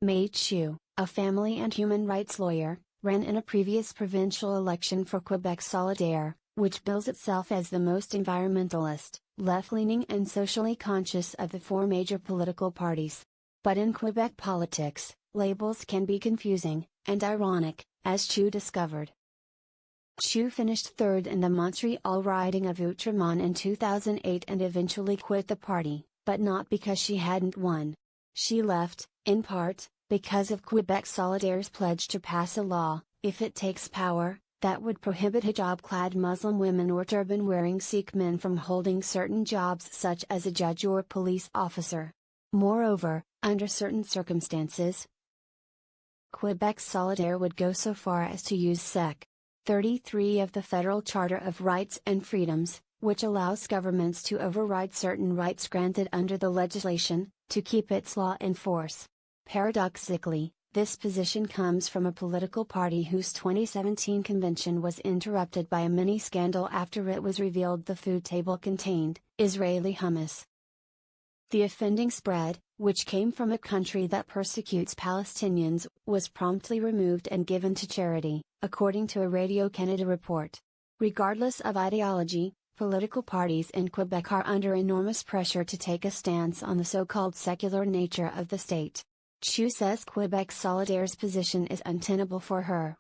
Chiu, a family and human rights lawyer, ran in a previous provincial election for Quebec Solidaire, which bills itself as the most environmentalist, left-leaning and socially conscious of the four major political parties. But in Quebec politics, labels can be confusing, and ironic, as Chiu discovered. Chiu finished third in the Montreal riding of Outremont in 2008 and eventually quit the party, but not because she hadn't won. She left, in part, because of Quebec Solidaire's pledge to pass a law, if it takes power, that would prohibit hijab-clad Muslim women or turban-wearing Sikh men from holding certain jobs such as a judge or police officer. Moreover, under certain circumstances, Quebec Solidaire would go so far as to use Sec. 33 of the Federal Charter of Rights and Freedoms, which allows governments to override certain rights granted under the legislation, to keep its law in force. Paradoxically, this position comes from a political party whose 2017 convention was interrupted by a mini-scandal after it was revealed the food table contained Israeli hummus. The offending spread, which came from a country that persecutes Palestinians, was promptly removed and given to charity, according to a Radio Canada report. Regardless of ideology, political parties in Quebec are under enormous pressure to take a stance on the so-called secular nature of the state. Chiu says Quebec Solidaire's position is untenable for her.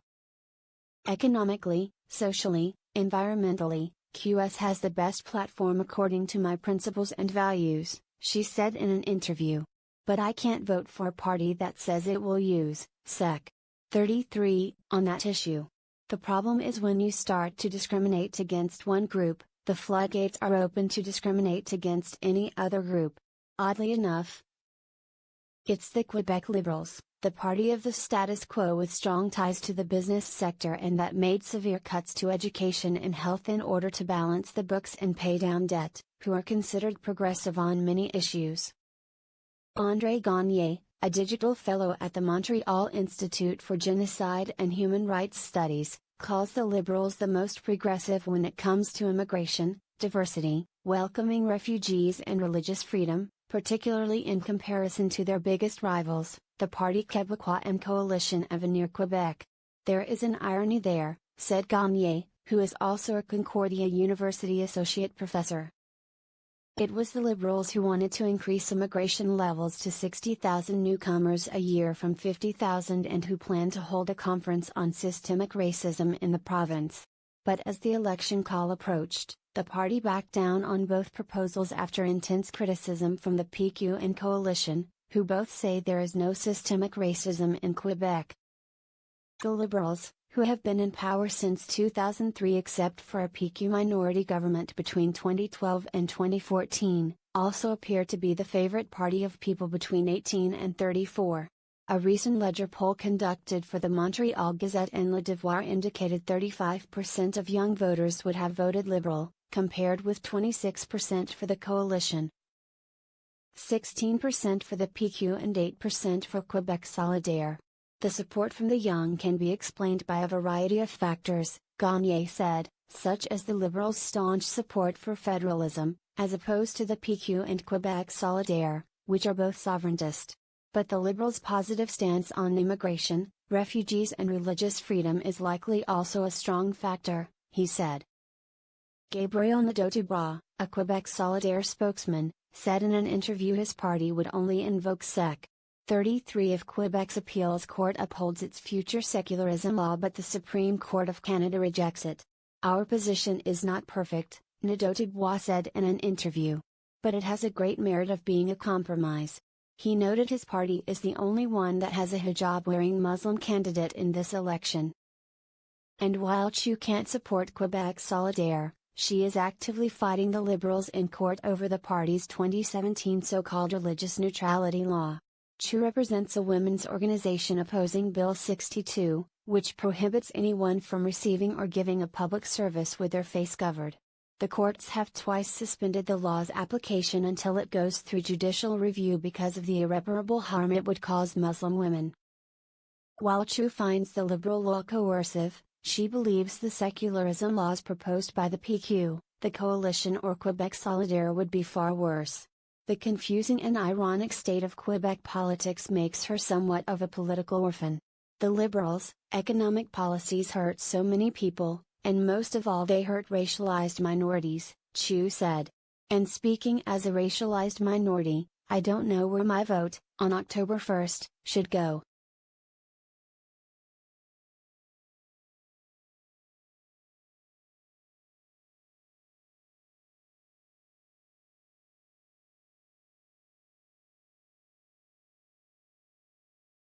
Economically, socially, environmentally, QS has the best platform according to my principles and values, she said in an interview. But I can't vote for a party that says it will use Sec. 33 on that issue. The problem is when you start to discriminate against one group, the floodgates are open to discriminate against any other group. Oddly enough, it's the Quebec Liberals, the party of the status quo with strong ties to the business sector and that made severe cuts to education and health in order to balance the books and pay down debt, who are considered progressive on many issues. André Gagné, a digital fellow at the Montreal Institute for Genocide and Human Rights Studies, calls the Liberals the most progressive when it comes to immigration, diversity, welcoming refugees and religious freedom, particularly in comparison to their biggest rivals, the Parti Québécois and Coalition Avenir Québec. There is an irony there, said Gagné, who is also a Concordia University associate professor. It was the Liberals who wanted to increase immigration levels to 60,000 newcomers a year from 50,000 and who planned to hold a conference on systemic racism in the province. But as the election call approached, the party backed down on both proposals after intense criticism from the PQ and Coalition, who both say there is no systemic racism in Quebec. The Liberals, who have been in power since 2003 except for a PQ minority government between 2012 and 2014, also appear to be the favorite party of people between 18 and 34. A recent Ledger poll conducted for the Montreal Gazette and Le Devoir indicated 35% of young voters would have voted Liberal, compared with 26% for the Coalition, 16% for the PQ and 8% for Quebec Solidaire. The support from the young can be explained by a variety of factors, Gagné said, such as the Liberals' staunch support for federalism, as opposed to the PQ and Quebec Solidaire, which are both sovereigntist. But the Liberals' positive stance on immigration, refugees and religious freedom is likely also a strong factor, he said. Gabriel Nadeau-Dubois, a Quebec Solidaire spokesman, said in an interview his party would only invoke Sec. 33 if Quebec's appeals court upholds its future secularism law but the Supreme Court of Canada rejects it. Our position is not perfect, Nadeau-Dubois said in an interview. But it has a great merit of being a compromise. He noted his party is the only one that has a hijab-wearing Muslim candidate in this election. And while Chiu can't support Quebec Solidaire, she is actively fighting the Liberals in court over the party's 2017 so-called religious neutrality law. Chiu represents a women's organization opposing Bill 62, which prohibits anyone from receiving or giving a public service with their face covered. The courts have twice suspended the law's application until it goes through judicial review because of the irreparable harm it would cause Muslim women. While Chiu finds the liberal law coercive, she believes the secularism laws proposed by the PQ, the Coalition or Quebec Solidaire would be far worse. The confusing and ironic state of Quebec politics makes her somewhat of a political orphan. The Liberals' economic policies hurt so many people, and most of all they hurt racialized minorities, Chiu said. And speaking as a racialized minority, I don't know where my vote, on October 1st, should go.